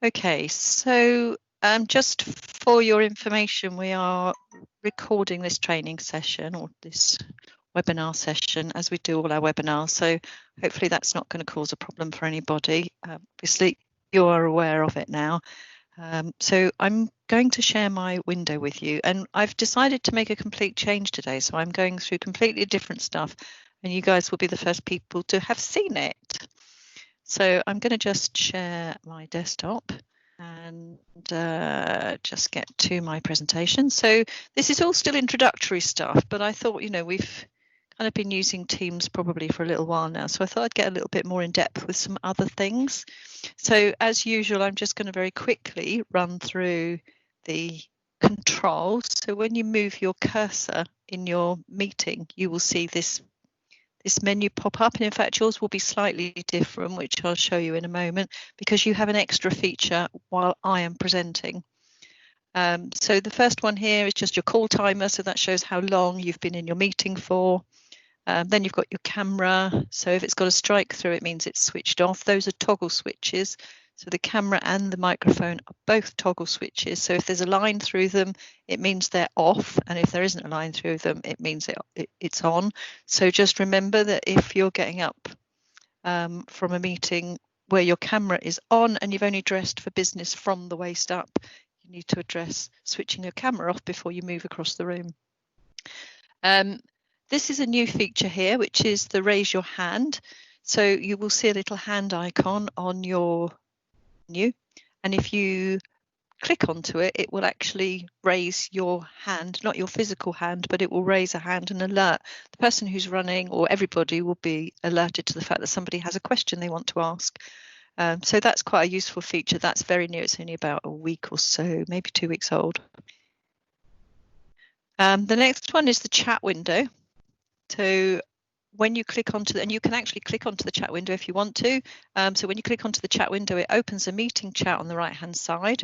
Okay, so just for your information, we are recording this training session or this webinar session as we do all our webinars. So hopefully that's not going to cause a problem for anybody. Obviously, you are aware of it now. So I'm going to share my window with you, and I've decided to make a complete change today. So I'm going through completely different stuff, and you guys will be the first people to have seen it. So I'm going to just share my desktop and just get to my presentation. So this is all still introductory stuff, but I thought, you know, we've kind of been using Teams probably for a little while now, so I thought I'd get a little bit more in depth with some other things. So as usual, I'm just going to very quickly run through the controls. So when you move your cursor in your meeting, you will see this menu pop up, and in fact yours will be slightly different, which I'll show you in a moment, because you have an extra feature while I am presenting. So the first one here is just your call timer, so that shows how long you've been in your meeting for. Then you've got your camera, so if it's got a strike through, it means it's switched off. Those are toggle switches, so the camera and the microphone are both toggle switches. So if there's a line through them, it means they're off, and if there isn't a line through them, it means it's on. So just remember that if you're getting up from a meeting where your camera is on and you've only dressed for business from the waist up, you need to address switching your camera off before you move across the room. This is a new feature here, which is the raise your hand. So you will see a little hand icon on your menu, and if you click onto it, it will actually raise your hand, not your physical hand, but it will raise a hand and alert the person who's running, or everybody will be alerted to the fact that somebody has a question they want to ask. So that's quite a useful feature. That's very new. It's only about a week or so, maybe 2 weeks old. The next one is the chat window. So when you click onto, and you can actually click onto the chat window if you want to. So when you click onto the chat window, it opens a meeting chat on the right hand side.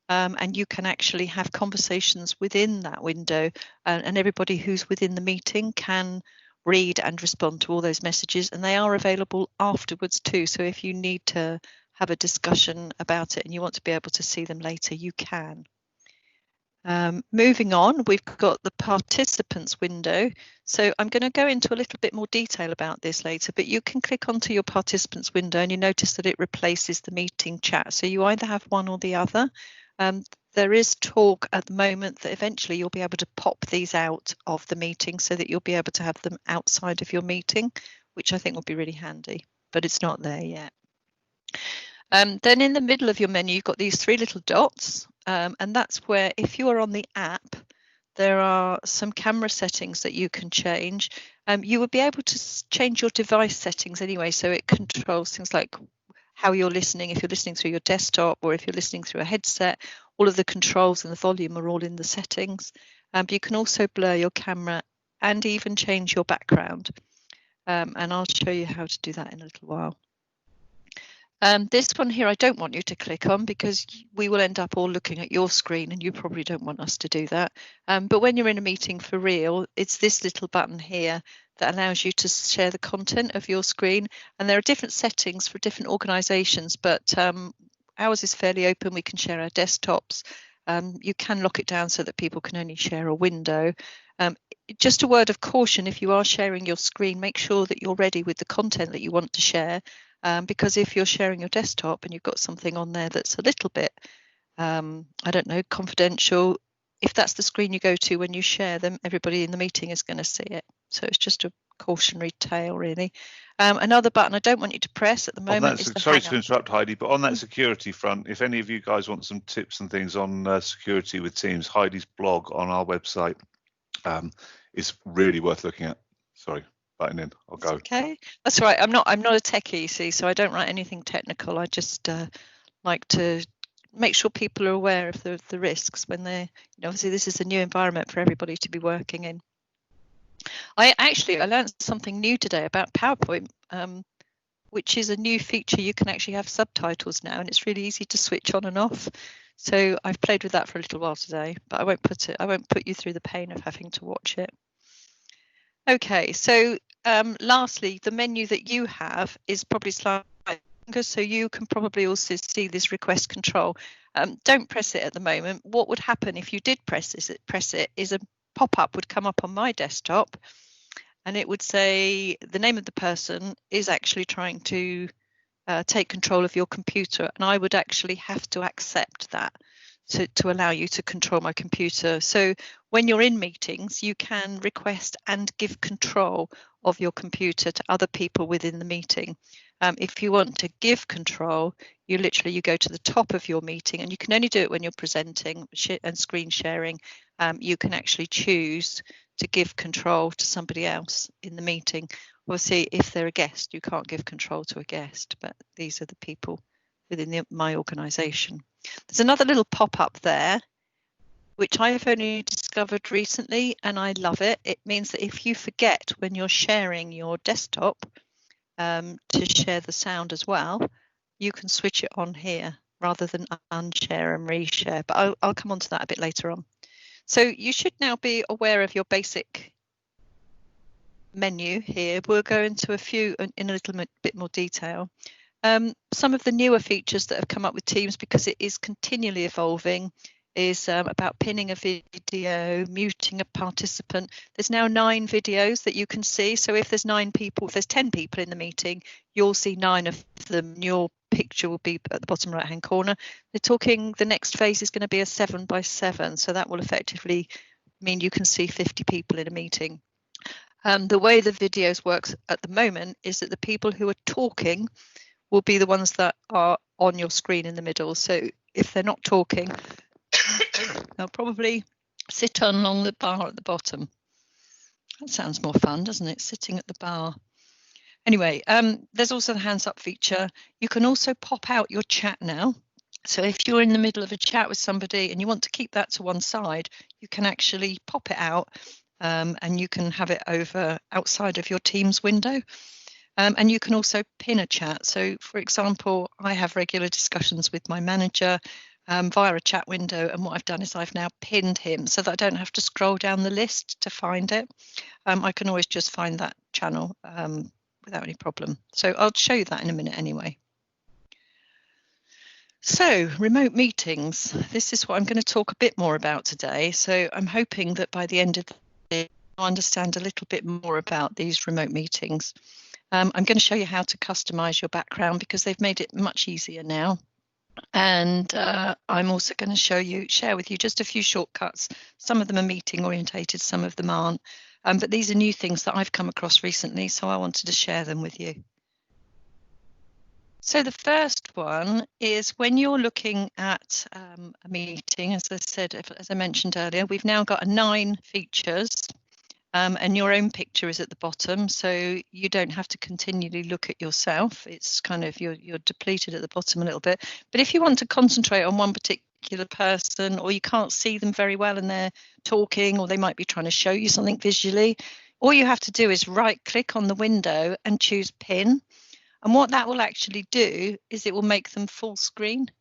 And you can actually have conversations within that window, and everybody who's within the meeting can read and respond to all those messages, and they are available afterwards too. So if you need to have a discussion about it and you want to be able to see them later, you can. Moving on, we've got the participants window. So I'm going to go into a little bit more detail about this later, but you can click onto your participants window and you notice that it replaces the meeting chat. So you either have one or the other. There is talk at the moment that eventually you'll be able to pop these out of the meeting so that you'll be able to have them outside of your meeting, which I think will be really handy, but it's not there yet. Then in the middle of your menu, you've got these 3 little dots, and that's where, if you are on the app, there are some camera settings that you can change. You will be able to change your device settings anyway, so it controls things like how you're listening, if you're listening through your desktop or if you're listening through a headset. All of the controls and the volume are all in the settings. But you can also blur your camera and even change your background. And I'll show you how to do that in a little while. This one here, I don't want you to click on because we will end up all looking at your screen and you probably don't want us to do that. But when you're in a meeting for real, it's this little button here that allows you to share the content of your screen. And there are different settings for different organisations, but ours is fairly open. We can share our desktops. You can lock it down so that people can only share a window. Just a word of caution, if you are sharing your screen, make sure that you're ready with the content that you want to share. Because if you're sharing your desktop and you've got something on there that's a little bit, I don't know, confidential, if that's the screen you go to when you share them, everybody in the meeting is going to see it. So it's just a cautionary tale, really. Another button I don't want you to press at the moment is the sorry to interrupt, Heidi, but on that security front, if any of you guys want some tips and things on security with Teams, Heidi's blog on our website is really worth looking at. Sorry. Button in. I'll go. Okay, that's right. I'm not a techie, you see, so I don't write anything technical. I just like to make sure people are aware of the risks when they're, obviously this is a new environment for everybody to be working in. I learned something new today about PowerPoint, which is a new feature. You can actually have subtitles now, and it's really easy to switch on and off. So I've played with that for a little while today, but I won't put you through the pain of having to watch it. Okay, so lastly, the menu that you have is probably slightly so you can probably also see this request control. Don't press it at the moment. What would happen if you did press it is a pop-up would come up on my desktop, and it would say the name of the person is actually trying to take control of your computer, and I would actually have to accept that to allow you to control my computer. So when you're in meetings, you can request and give control of your computer to other people within the meeting. If you want to give control, you go to the top of your meeting, and you can only do it when you're presenting and screen sharing. You can actually choose to give control to somebody else in the meeting. Obviously, if they're a guest, you can't give control to a guest, but these are the people within my organisation. There's another little pop-up there, which I've only discovered recently, and I love it. It means that if you forget when you're sharing your desktop to share the sound as well, you can switch it on here rather than unshare and reshare. But I'll come on to that a bit later on. So you should now be aware of your basic menu here. We'll go into a few in a little bit more detail. Some of the newer features that have come up with Teams, because it is continually evolving, is about pinning a video, muting a participant. There's now 9 videos that you can see. So if there's 10 people in the meeting, you'll see 9 of them. Your picture will be at the bottom right hand corner. They're talking the next phase is going to be a 7x7. So that will effectively mean you can see 50 people in a meeting. The way the videos works at the moment is that the people who are talking will be the ones that are on your screen in the middle. So if they're not talking, they'll probably sit along the bar at the bottom. That sounds more fun, doesn't it? Sitting at the bar. Anyway, there's also the hands up feature. You can also pop out your chat now. So if you're in the middle of a chat with somebody and you want to keep that to one side, you can actually pop it out and you can have it over outside of your Teams window. And you can also pin a chat. So, for example, I have regular discussions with my manager via a chat window. And what I've done is I've now pinned him so that I don't have to scroll down the list to find it. I can always just find that channel without any problem. So I'll show you that in a minute anyway. So remote meetings, this is what I'm going to talk a bit more about today. So I'm hoping that by the end of the day, you'll understand a little bit more about these remote meetings. I'm going to show you how to customize your background because they've made it much easier now. And I'm also going to share with you just a few shortcuts. Some of them are meeting orientated, some of them aren't. But these are new things that I've come across recently, so I wanted to share them with you. So the first one is when you're looking at a meeting, as I said, as I mentioned earlier, we've now got 9 features. And your own picture is at the bottom, so you don't have to continually look at yourself. It's kind of you're depleted at the bottom a little bit. But if you want to concentrate on one particular person, or you can't see them very well and they're talking, or they might be trying to show you something visually, all you have to do is right click on the window and choose pin. And what that will actually do is it will make them full screen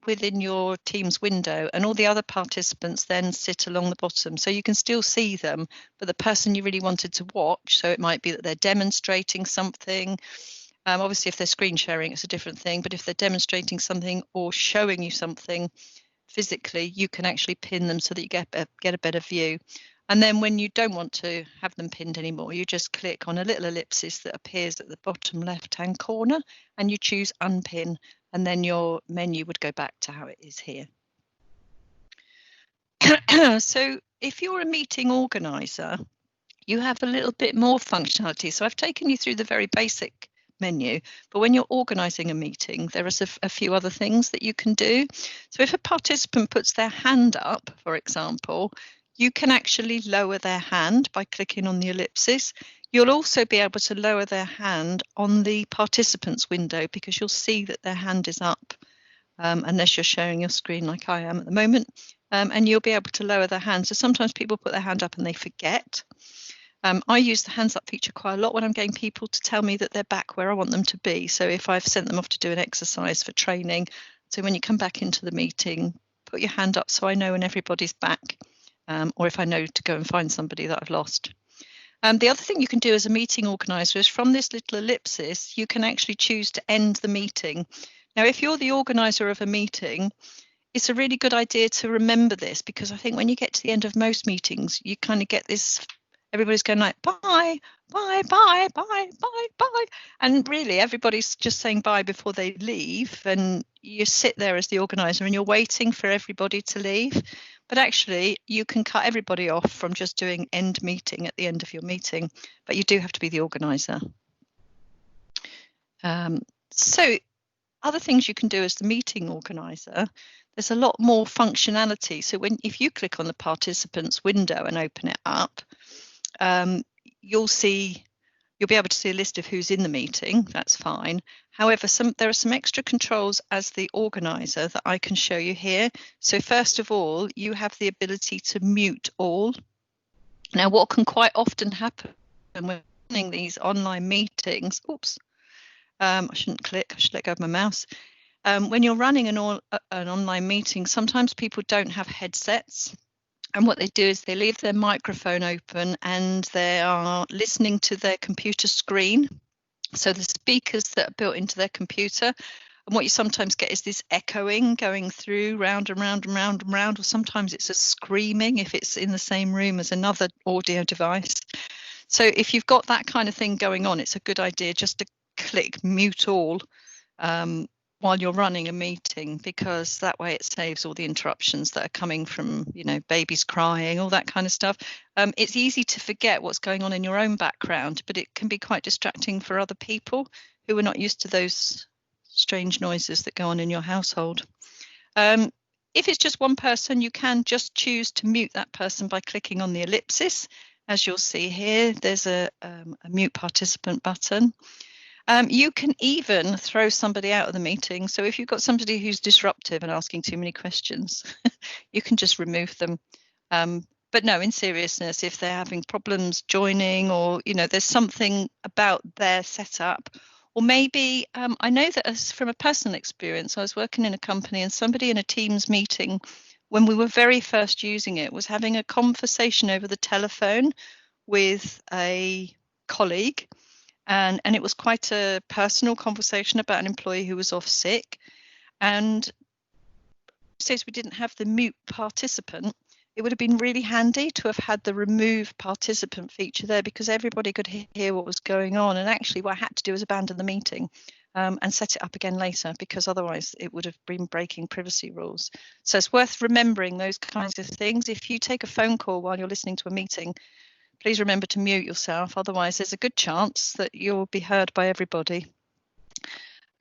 within your Teams window, and all the other participants then sit along the bottom, so you can still see them, but the person you really wanted to watch, so it might be that they're demonstrating something, obviously if they're screen sharing it's a different thing, but if they're demonstrating something or showing you something physically, you can actually pin them so that you get a better view. And then when you don't want to have them pinned anymore, you just click on a little ellipsis that appears at the bottom left-hand corner and you choose unpin, and then your menu would go back to how it is here. So if you're a meeting organizer, you have a little bit more functionality. So I've taken you through the very basic menu, but when you're organizing a meeting, there are a few other things that you can do. So if a participant puts their hand up, for example, you can actually lower their hand by clicking on the ellipsis. You'll also be able to lower their hand on the participants window because you'll see that their hand is up, unless you're showing your screen like I am at the moment, and you'll be able to lower their hand. So sometimes people put their hand up and they forget. I use the hands up feature quite a lot when I'm getting people to tell me that they're back where I want them to be. So if I've sent them off to do an exercise for training, so when you come back into the meeting, put your hand up so I know when everybody's back. Or if I know to go and find somebody that I've lost. The other thing you can do as a meeting organizer is from this little ellipsis, you can actually choose to end the meeting. Now, if you're the organizer of a meeting, it's a really good idea to remember this, because I think when you get to the end of most meetings, you kind of get this, everybody's going like, bye, bye, bye, bye, bye, bye. And really, everybody's just saying bye before they leave. And you sit there as the organizer and you're waiting for everybody to leave. But actually, you can cut everybody off from just doing end meeting at the end of your meeting. But you do have to be the organizer. So other things you can do as the meeting organizer, there's a lot more functionality. So if you click on the participants window and open it up, you'll be able to see a list of who's in the meeting. That's fine. However, there are some extra controls as the organizer that I can show you here. So first of all, you have the ability to mute all. Now, what can quite often happen when we're running these online meetings, I shouldn't click, I should let go of my mouse. When you're running an online meeting, sometimes people don't have headsets. And what they do is they leave their microphone open and they are listening to their computer screen. So the speakers that are built into their computer, and what you sometimes get is this echoing going through round and round and round and round, or sometimes it's a screaming if it's in the same room as another audio device. So if you've got that kind of thing going on, it's a good idea just to click mute all while you're running a meeting, because that way it saves all the interruptions that are coming from, babies crying, all that kind of stuff. It's easy to forget what's going on in your own background, but it can be quite distracting for other people who are not used to those strange noises that go on in your household. If it's just one person, you can just choose to mute that person by clicking on the ellipsis. As you'll see here, there's a mute participant button. You can even throw somebody out of the meeting. So if you've got somebody who's disruptive and asking too many questions, you can just remove them. But no, in seriousness, if they're having problems joining, or, there's something about their setup, or maybe I know that from a personal experience, I was working in a company and somebody in a Teams meeting, when we were very first using it, was having a conversation over the telephone with a colleague. And it was quite a personal conversation about an employee who was off sick. And since we didn't have the mute participant, it would have been really handy to have had the remove participant feature there, because everybody could hear what was going on. And actually what I had to do was abandon the meeting and set it up again later, because otherwise it would have been breaking privacy rules. So it's worth remembering those kinds of things. If you take a phone call while you're listening to a meeting, please remember to mute yourself. Otherwise, there's a good chance that you'll be heard by everybody.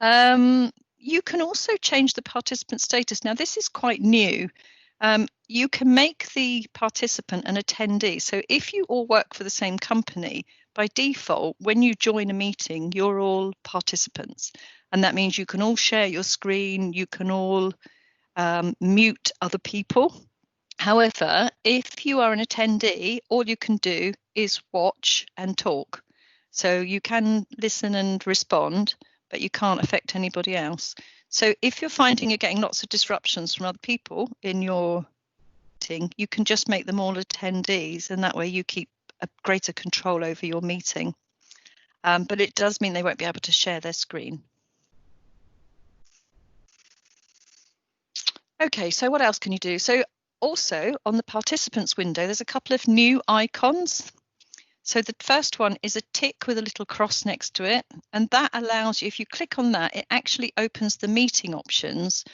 You can also change the participant status. Now, this is quite new. You can make the participant an attendee. So if you all work for the same company, by default, when you join a meeting, you're all participants. And that means you can all share your screen. You can all mute other people. However, if you are an attendee, all you can do is watch and talk. So you can listen and respond, but you can't affect anybody else. So if you're finding you're getting lots of disruptions from other people in your meeting, you can just make them all attendees, and that way you keep a greater control over your meeting. But it does mean they won't be able to share their screen. Okay, so what else can you do? So also on the participants window, there's a couple of new icons. So the first one is a tick with a little cross next to it, and that allows you, if you click on that, it actually opens the meeting options,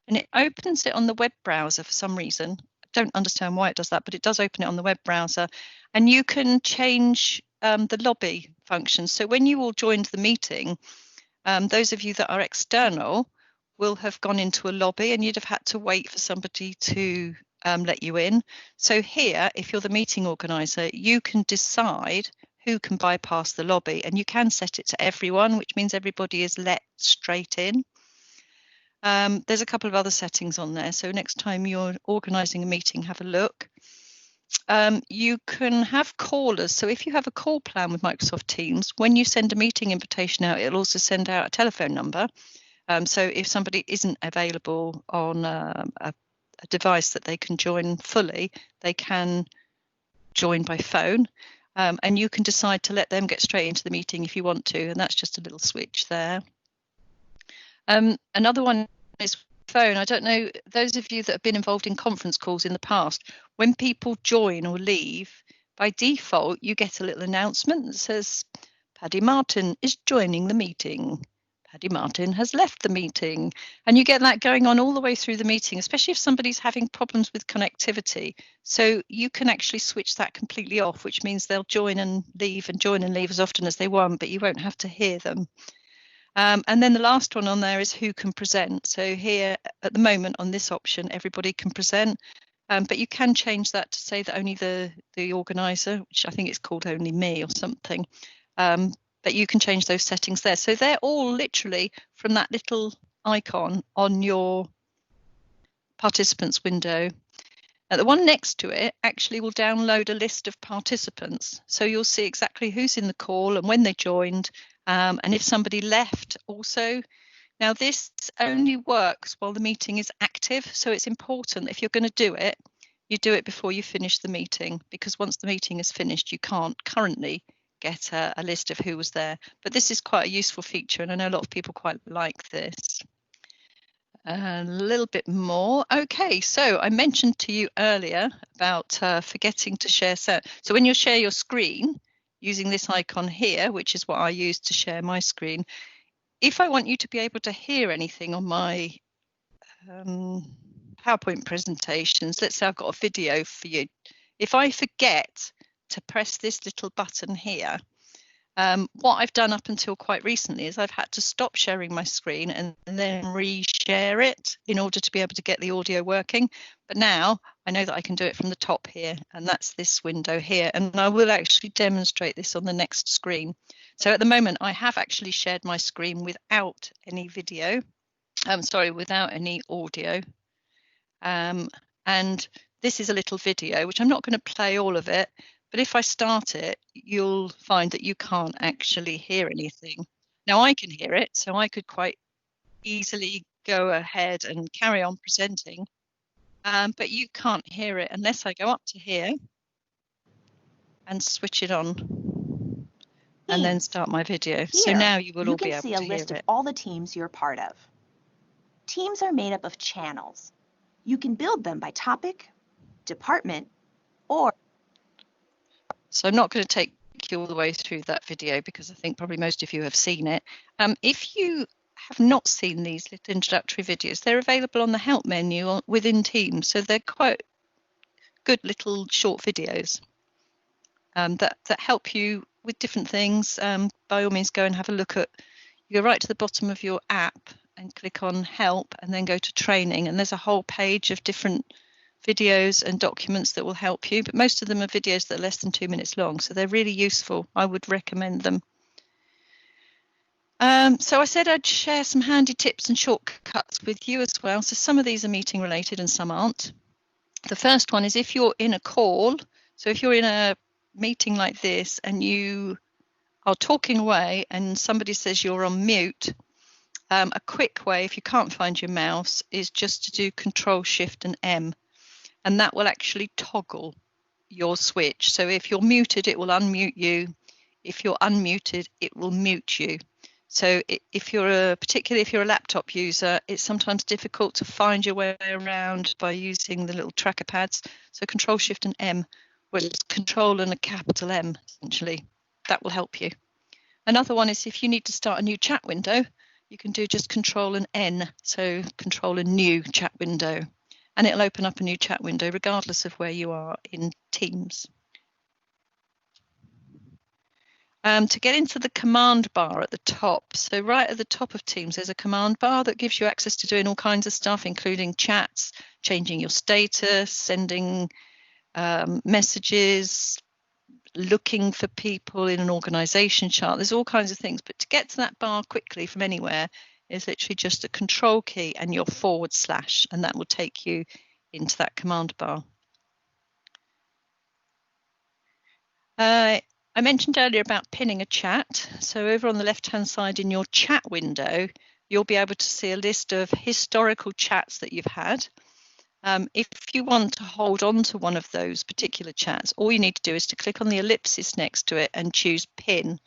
and it opens it on the web browser for some reason. I don't understand why it does that, but it does open it on the web browser, and you can change the lobby function. So when you all joined the meeting, those of you that are external will have gone into a lobby, and you'd have had to wait for somebody to let you in. So here, if you're the meeting organizer, you can decide who can bypass the lobby, and you can set it to everyone, which means everybody is let straight in. There's a couple of other settings on there. So next time you're organizing a meeting, have a look. You can have callers. So if you have a call plan with Microsoft Teams, when you send a meeting invitation out, it'll also send out a telephone number. So if somebody isn't available on a device that they can join fully, they can join by phone. and you can decide to let them get straight into the meeting if you want to, and that's just a little switch there. Another one is phone. I don't know, those of you that have been involved in conference calls in the past, when people join or leave, by default you get a little announcement that says Paddy Martin is joining the meeting. Paddy Martin has left the meeting. And you get that going on all the way through the meeting, especially if somebody's having problems with connectivity. So you can actually switch that completely off, which means they'll join and leave as often as they want, but you won't have to hear them. And then the last one on there is who can present. So here at the moment on this option, everybody can present, but you can change that to say that only the organizer, which I think it's called only me or something, but you can change those settings there. So they're all literally from that little icon on your participants window. Now, the one next to it actually will download a list of participants. So you'll see exactly who's in the call and when they joined, and if somebody left also. Now, this only works while the meeting is active. So it's important if you're going to do it, you do it before you finish the meeting, because once the meeting is finished, you can't currently get a list of who was there. But this is quite a useful feature, and I know a lot of people quite like this. A little bit more. Okay, so I mentioned to you earlier about forgetting to share. So when you share your screen using this icon here, which is what I use to share my screen, if I want you to be able to hear anything on my PowerPoint presentations, let's say I've got a video for you. If I forget to press this little button here, what I've done up until quite recently is I've had to stop sharing my screen and then re-share it in order to be able to get the audio working. But now I know that I can do it from the top here, and that's this window here. And I will actually demonstrate this on the next screen. So at the moment, I have actually shared my screen without any video. Without any audio. And this is a little video, which I'm not going to play all of it. But if I start it, you'll find that you can't actually hear anything. Now I can hear it, so I could quite easily go ahead and carry on presenting. But you can't hear it unless I go up to here and switch it on and then start my video. Here, so now you will all be able to hear it. You can see a list of all the teams you're part of. Teams are made up of channels. You can build them by topic, department, or... So I'm not going to take you all the way through that video because I think probably most of you have seen it. If you have not seen these little introductory videos, they're available on the help menu within Teams. So they're quite good little short videos that help you with different things. By all means, go and have a look at, you go right to the bottom of your app and click on help and then go to training, and there's a whole page of different videos and documents that will help you, but most of them are videos that are less than 2 minutes long, so they're really useful. I would recommend them. So I said I'd share some handy tips and shortcuts with you as well. So some of these are meeting related and some aren't. The first one is if you're in a call, so if you're in a meeting like this and you are talking away and somebody says you're on mute, a quick way, if you can't find your mouse, is just to do Control Shift and M. And that will actually toggle your switch. So if you're muted, it will unmute you. If you're unmuted, it will mute you. So particularly if you're a laptop user, it's sometimes difficult to find your way around by using the little tracker pads. So Control Shift and M, well, it's Control and a capital M, essentially. That will help you. Another one is if you need to start a new chat window, you can do just Control and N. So Control a new chat window. And it'll open up a new chat window regardless of where you are in Teams. To get into the command bar at the top, so right at the top of Teams, there's a command bar that gives you access to doing all kinds of stuff, including chats, changing your status, sending messages, looking for people in an organization chart. There's all kinds of things, but to get to that bar quickly from anywhere is literally just a control key and your /, and that will take you into that command bar. I mentioned earlier about pinning a chat. So over on the left-hand side in your chat window, you'll be able to see a list of historical chats that you've had. If you want to hold on to one of those particular chats, all you need to do is to click on the ellipsis next to it and choose pin,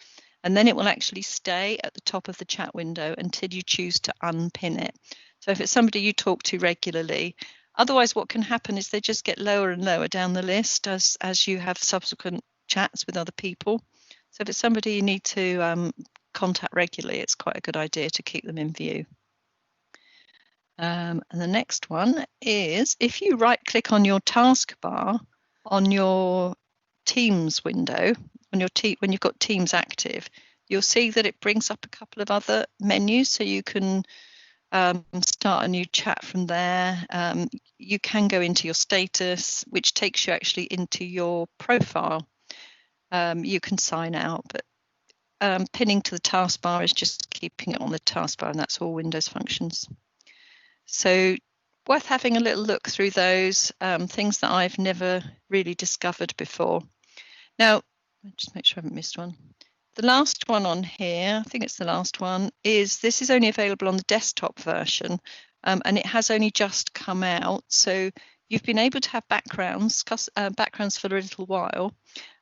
and then it will actually stay at the top of the chat window until you choose to unpin it. So if it's somebody you talk to regularly, otherwise what can happen is they just get lower and lower down the list as you have subsequent chats with other people. So if it's somebody you need to contact regularly, it's quite a good idea to keep them in view. And the next one is if you right click on your taskbar on your Teams window, when you've got Teams active, you'll see that it brings up a couple of other menus, so you can start a new chat from there. You can go into your status, which takes you actually into your profile. You can sign out, but pinning to the taskbar is just keeping it on the taskbar, and that's all Windows functions. So worth having a little look through those, things that I've never really discovered before. Now, just make sure I haven't missed one. The last one on here, I think it's the last one, is this is only available on the desktop version, and it has only just come out. So you've been able to have backgrounds for a little while.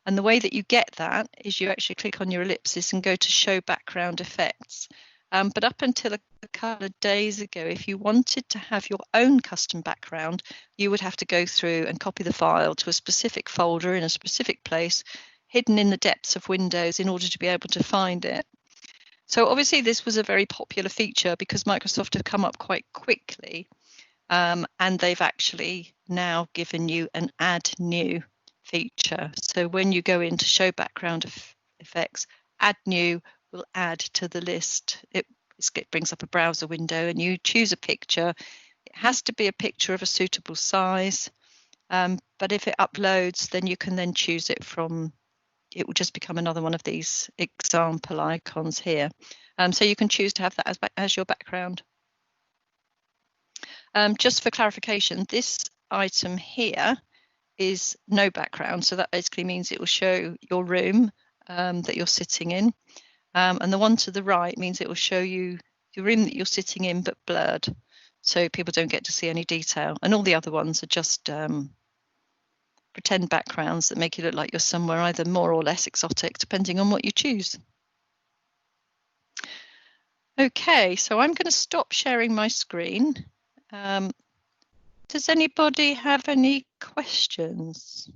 And the way that you get that is you actually click on your ellipsis and go to show background effects. But up until a couple of days ago, if you wanted to have your own custom background, you would have to go through and copy the file to a specific folder in a specific place, hidden in the depths of Windows in order to be able to find it. So obviously this was a very popular feature because Microsoft have come up quite quickly, and they've actually now given you an add new feature. So when you go into show background effects, add new will add to the list. It brings up a browser window and you choose a picture. It has to be a picture of a suitable size, but if it uploads, then you can then choose it from, it will just become another one of these example icons here. So you can choose to have that as your background. Just for clarification, this item here is no background, so that basically means it will show your room that you're sitting in, and the one to the right means it will show you the room that you're sitting in but blurred, so people don't get to see any detail, and all the other ones are just pretend backgrounds that make you look like you're somewhere either more or less exotic depending on what you choose. Okay, so I'm going to stop sharing my screen. Does anybody have any questions?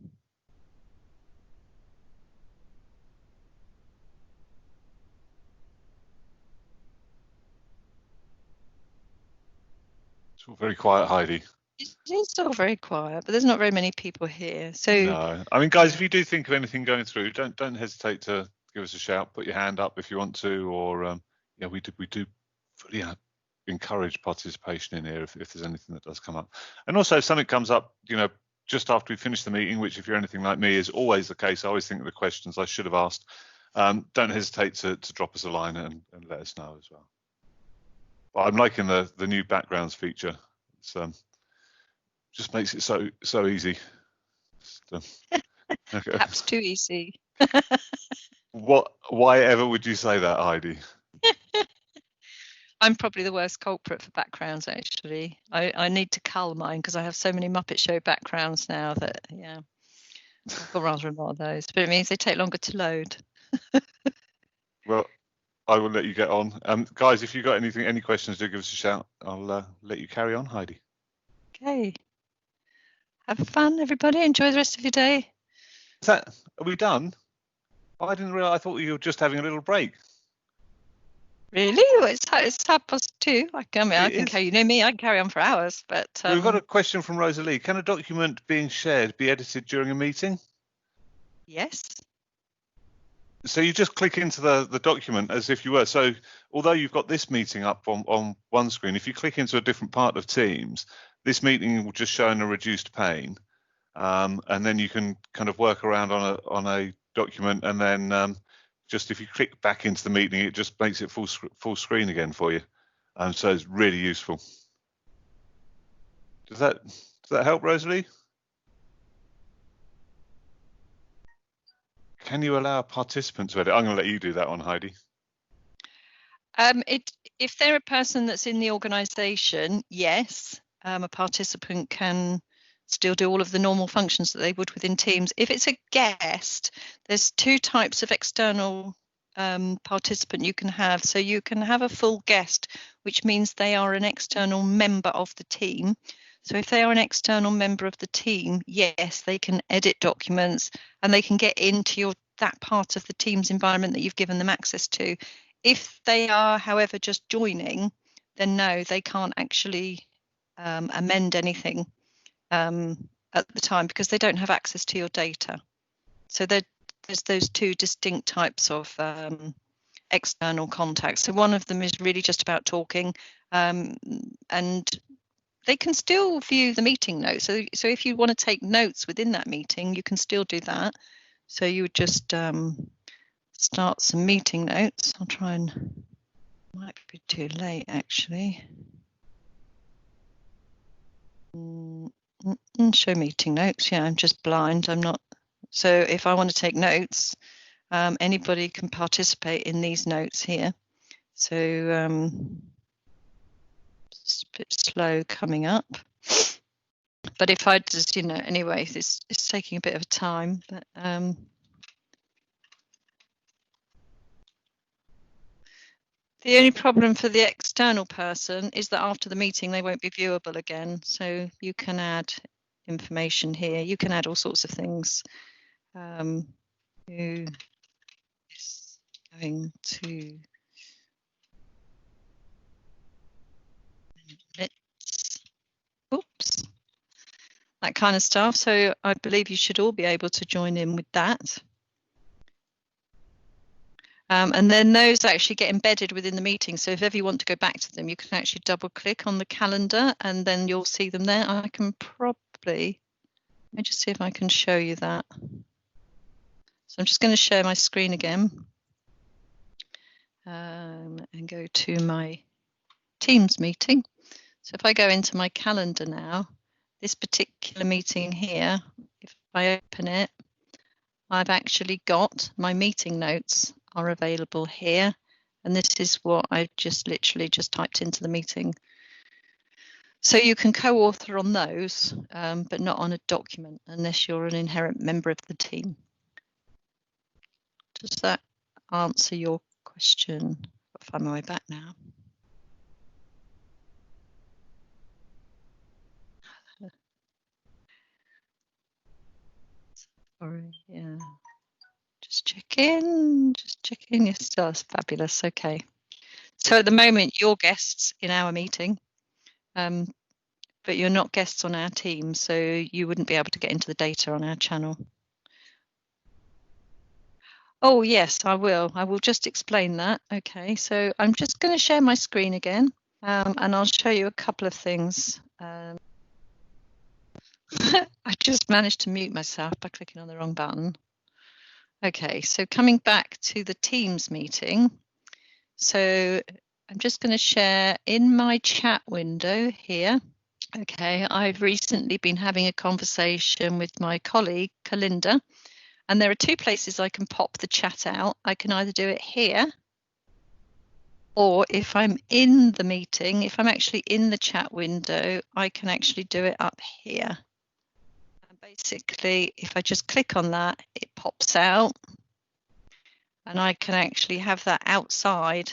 It's all very quiet, Heidi. It is all very quiet, but there's not very many people here. So no, I mean, guys, if you do think of anything going through, don't hesitate to give us a shout. Put your hand up if you want to, or yeah, we do fully encourage participation in here if there's anything that does come up. And also, if something comes up, you know, just after we finish the meeting, which if you're anything like me is always the case, I always think of the questions I should have asked. Don't hesitate to drop us a line and let us know as well. But I'm liking the new backgrounds feature. It's just makes it so easy. Okay. perhaps too easy. Why ever would you say that, Heidi? I'm probably the worst culprit for backgrounds, actually. I need to cull mine because I have so many Muppet Show backgrounds now that, yeah, I've got rather a lot of those. But it means they take longer to load. Well, I will let you get on. Guys, if you've got any questions, do give us a shout. I'll let you carry on, Heidi. Okay. Have fun, everybody. Enjoy the rest of your day. Are we done? I didn't realise. I thought you were just having a little break. Really? Well, it's 2:30. I can carry, you know me, I can carry on for hours. But we've got a question from Rosalie. Can a document being shared be edited during a meeting? Yes. So you just click into the document as if you were. So although you've got this meeting up on one screen, if you click into a different part of Teams, this meeting will just show in a reduced pane, and then you can kind of work around on a document, and then just if you click back into the meeting, it just makes it full screen again for you. So it's really useful. Does that help, Rosalie? Can you allow a participant to edit? I'm going to let you do that one, Heidi. If they're a person that's in the organisation, yes. a participant can still do all of the normal functions that they would within Teams. If it's a guest, there's two types of external participant you can have. So you can have a full guest, which means they are an external member of the team. So if they are an external member of the team, yes, they can edit documents and they can get into that part of the Teams environment that you've given them access to. If they are, however, just joining, then no, they can't actually amend anything at the time because they don't have access to your data. So there's those two distinct types of external contacts. So one of them is really just about talking, and they can still view the meeting notes. So if you want to take notes within that meeting, you can still do that. So you would just start some meeting notes. I'll try and, might be too late actually. Show meeting notes. Yeah, I'm just blind. I'm not. So if I want to take notes, anybody can participate in these notes here. So it's a bit slow coming up. But if I just, anyway, it's taking a bit of time. But the only problem for the external person is that after the meeting, they won't be viewable again. So you can add information here. You can add all sorts of things. Who is going to oops, that kind of stuff. So I believe you should all be able to join in with that. And then those actually get embedded within the meeting. So if ever you want to go back to them, you can actually double click on the calendar and then you'll see them there. I can probably, let me just see if I can show you that. So I'm just going to share my screen again and go to my Teams meeting. So if I go into my calendar now, this particular meeting here, if I open it, I've actually got my meeting notes are available here. And this is what I just literally just typed into the meeting. So you can co-author on those, but not on a document unless you're an inherent member of the team. Does that answer your question? I'll find my way back now. Sorry, yeah. Just check in. Yes, that's fabulous. Okay. So at the moment, you're guests in our meeting, but you're not guests on our team, so you wouldn't be able to get into the data on our channel. Oh, yes, I will. I will just explain that. Okay, so I'm just going to share my screen again, and I'll show you a couple of things. I just managed to mute myself by clicking on the wrong button. Okay, so coming back to the Teams meeting. So I'm just going to share in my chat window here. Okay, I've recently been having a conversation with my colleague, Kalinda, and there are two places I can pop the chat out. I can either do it here, or if I'm in the meeting, if I'm actually in the chat window, I can actually do it up here. And basically, if I just click on that, it pops out, and I can actually have that outside,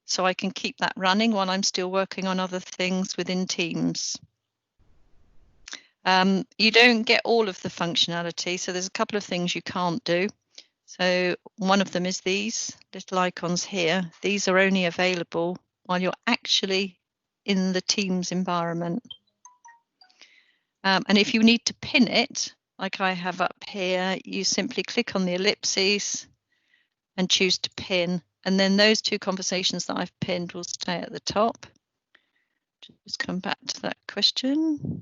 so I can keep that running while I'm still working on other things within Teams. You don't get all of the functionality, so there's a couple of things you can't do. So one of them is these little icons here. These are only available while you're actually in the Teams environment. And if you need to pin it, like I have up here, you simply click on the ellipses and choose to pin. And then those two conversations that I've pinned will stay at the top. Just come back to that question.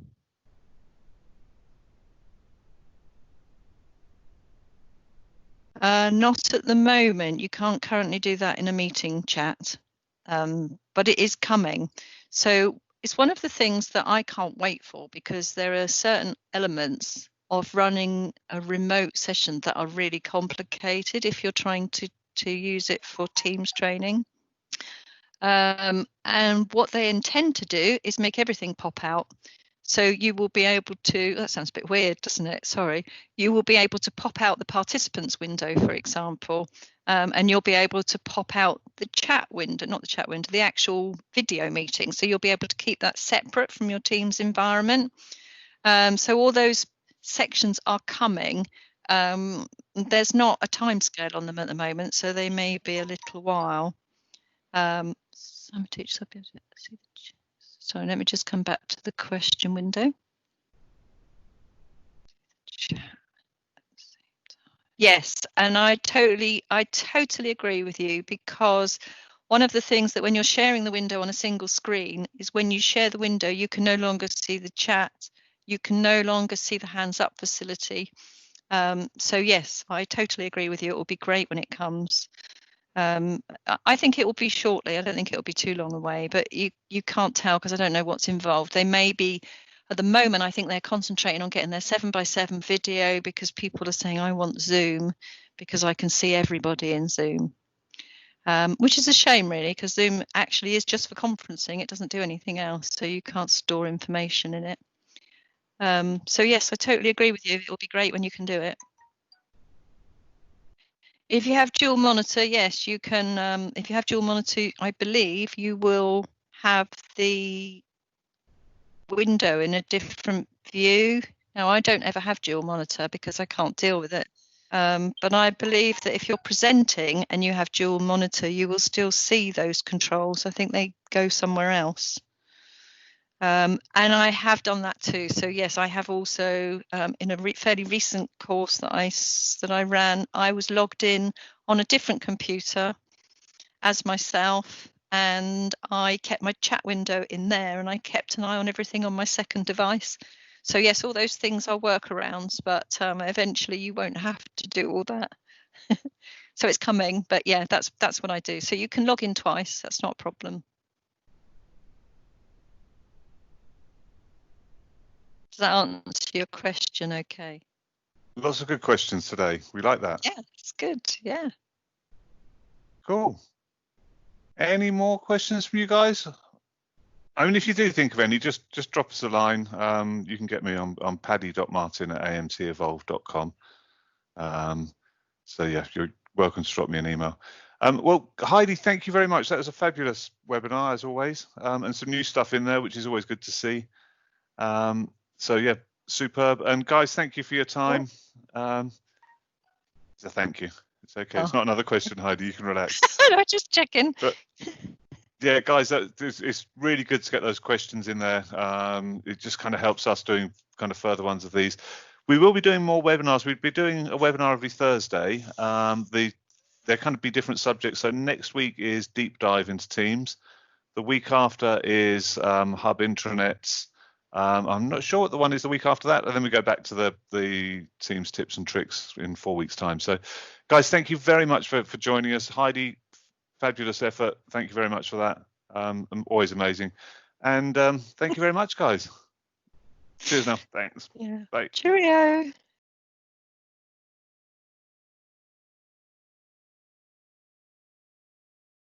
Not at the moment. You can't currently do that in a meeting chat, but it is coming. So it's one of the things that I can't wait for, because there are certain elements of running a remote session that are really complicated if you're trying to use it for Teams training. And what they intend to do is make everything pop out. So you will be able to, that sounds a bit weird, doesn't it? Sorry. You will be able to pop out the participants window, for example, and you'll be able to pop out the chat window, not the chat window, the actual video meeting. So you'll be able to keep that separate from your Teams environment. So all those sections are coming. There's not a timescale on them at the moment, so they may be a little while. Some teach subject. Sorry, let me just come back to the question window. Yes, and I totally agree with you, because one of the things that when you're sharing the window on a single screen is when you share the window, you can no longer see the chat, you can no longer see the hands up facility. So yes, I totally agree with you. It will be great when it comes. I think it will be shortly. I don't think it will be too long away, but you can't tell because I don't know what's involved. They may be, at the moment, I think they're concentrating on getting their 7x7 video, because people are saying, I want Zoom because I can see everybody in Zoom, which is a shame really, because Zoom actually is just for conferencing. It doesn't do anything else, so you can't store information in it. So yes, I totally agree with you. It will be great when you can do it. If you have dual monitor, yes, you can. If you have dual monitor, I believe you will have the window in a different view. Now, I don't ever have dual monitor because I can't deal with it. But I believe that if you're presenting and you have dual monitor, you will still see those controls. I think they go somewhere else. And I have done that too. So yes, I have also in a fairly recent course that I ran, I was logged in on a different computer as myself, and I kept my chat window in there, and I kept an eye on everything on my second device. So yes, all those things are workarounds, but eventually you won't have to do all that. So it's coming, but yeah, that's what I do. So you can log in twice. That's not a problem. Does that answer your question okay? Lots of good questions today. We like that. Yeah, it's good. Yeah. Cool. Any more questions from you guys? I mean, if you do think of any, just drop us a line. You can get me on paddy.martin@amtevolve.com. So yeah, you're welcome to drop me an email. Well, Heidi, thank you very much. That was a fabulous webinar as always, and some new stuff in there, which is always good to see. So yeah, superb. And guys, thank you for your time. So thank you. It's okay. It's not another question, Heidi. You can relax. No, just checking. But yeah, guys, it's really good to get those questions in there. It just kind of helps us doing kind of further ones of these. We will be doing more webinars. We'd be doing a webinar every Thursday. There kind of be different subjects. So next week is deep dive into Teams. The week after is hub intranets. I'm not sure what the one is the week after that, and then we go back to the Teams tips and tricks in 4 weeks' time. So, guys, thank you very much for joining us. Heidi, fabulous effort. Thank you very much for that. Always amazing. And thank you very much, guys. Cheers now. Thanks. Yeah. Bye. Cheerio.